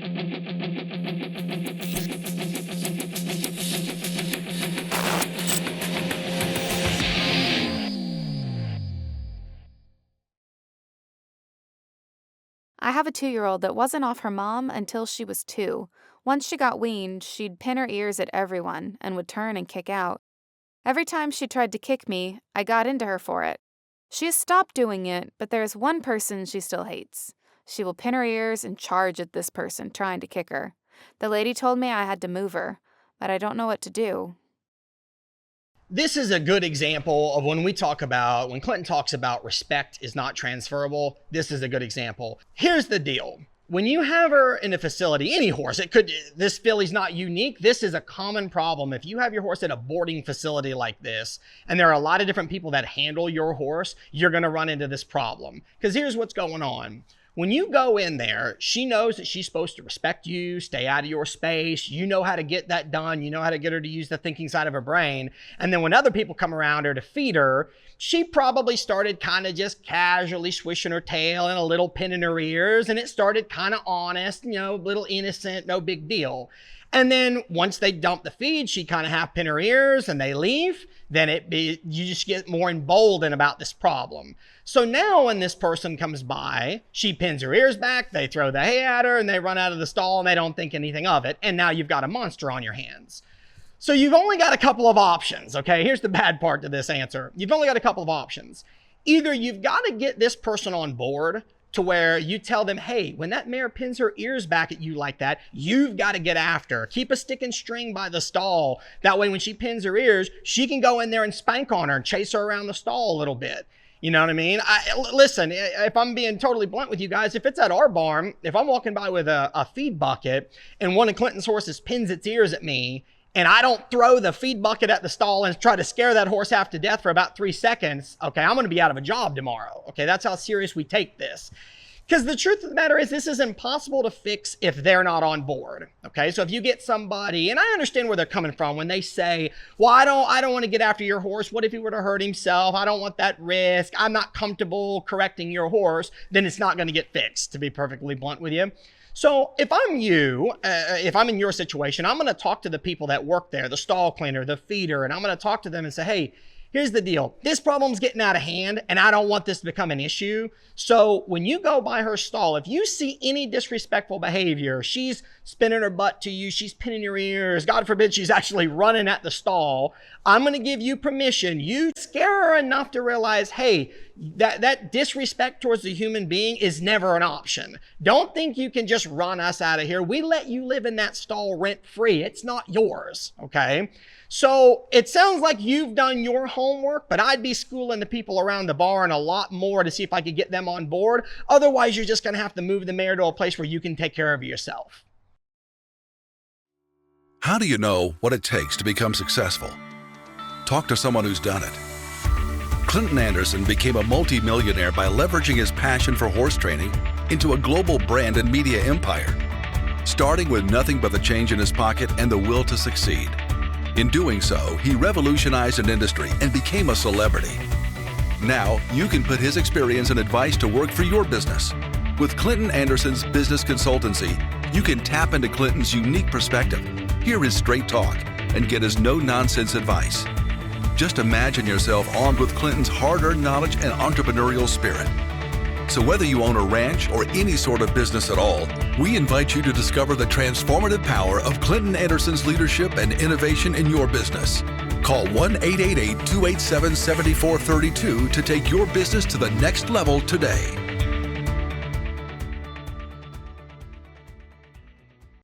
I have a 2-year-old that wasn't off her mom until she was 2. Once she got weaned, she'd pin her ears at everyone and would turn and kick out. Every time she tried to kick me, I got into her for it. She has stopped doing it, but there is one person she still hates. She will pin her ears and charge at this person trying to kick her. The lady told me I had to move her, but I don't know what to do. This is a good example of when Clinton talks about respect is not transferable. This is a good example. Here's the deal. When you have her in a facility, any horse, this filly's not unique. This is a common problem. If you have your horse at a boarding facility like this, and there are a lot of different people that handle your horse, you're going to run into this problem. Because here's what's going on. When you go in there, she knows that she's supposed to respect you, stay out of your space. You know how to get that done. You know how to get her to use the thinking side of her brain. And then when other people come around her to feed her, she probably started kind of just casually swishing her tail and a little pin in her ears. And it started kind of honest, a little innocent, no big deal. And then once they dump the feed, she kind of half pin her ears and they leave. Then you just get more emboldened about this problem. So now when this person comes by, she pins her ears back, they throw the hay at her and they run out of the stall and they don't think anything of it. And now you've got a monster on your hands. So you've only got a couple of options, okay? Here's the bad part to this answer. You've only got a couple of options. Either you've got to get this person on board to where you tell them, hey, when that mare pins her ears back at you like that, you've got to get after her. Keep a stick and string by the stall. That way when she pins her ears, she can go in there and spank on her and chase her around the stall a little bit. You know what I mean? Listen, if I'm being totally blunt with you guys, if it's at our barn, if I'm walking by with a feed bucket and one of Clinton's horses pins its ears at me, and I don't throw the feed bucket at the stall and try to scare that horse half to death for about 3 seconds, okay, I'm going to be out of a job tomorrow. Okay, that's how serious we take this. Because the truth of the matter is this is impossible to fix if they're not on board. Okay, so if you get somebody, and I understand where they're coming from when they say, well, I don't want to get after your horse. What if he were to hurt himself? I don't want that risk. I'm not comfortable correcting your horse. Then it's not going to get fixed, to be perfectly blunt with you. So if I'm you, if I'm in your situation, I'm going to talk to the people that work there, the stall cleaner, the feeder, and I'm going to talk to them and say, hey, here's the deal. This problem's getting out of hand and I don't want this to become an issue. So when you go by her stall, if you see any disrespectful behavior, she's spinning her butt to you, she's pinning your ears, God forbid she's actually running at the stall, I'm going to give you permission. You scare her enough to realize, hey, that disrespect towards the human being is never an option. Don't think you can just run us out of here. We let you live in that stall rent free. It's not yours, okay? So it sounds like you've done your homework, but I'd be schooling the people around the barn a lot more to see if I could get them on board. Otherwise, you're just going to have to move the mare to a place where you can take care of yourself. How do you know what it takes to become successful? Talk to someone who's done it. Clinton Anderson became a multi-millionaire by leveraging his passion for horse training into a global brand and media empire, starting with nothing but the change in his pocket and the will to succeed. In doing so, he revolutionized an industry and became a celebrity. Now, you can put his experience and advice to work for your business. With Clinton Anderson's business consultancy, you can tap into Clinton's unique perspective, hear his straight talk, and get his no-nonsense advice. Just imagine yourself armed with Clinton's hard-earned knowledge and entrepreneurial spirit. So whether you own a ranch or any sort of business at all, we invite you to discover the transformative power of Clinton Anderson's leadership and innovation in your business. Call 1-888-287-7432 to take your business to the next level today.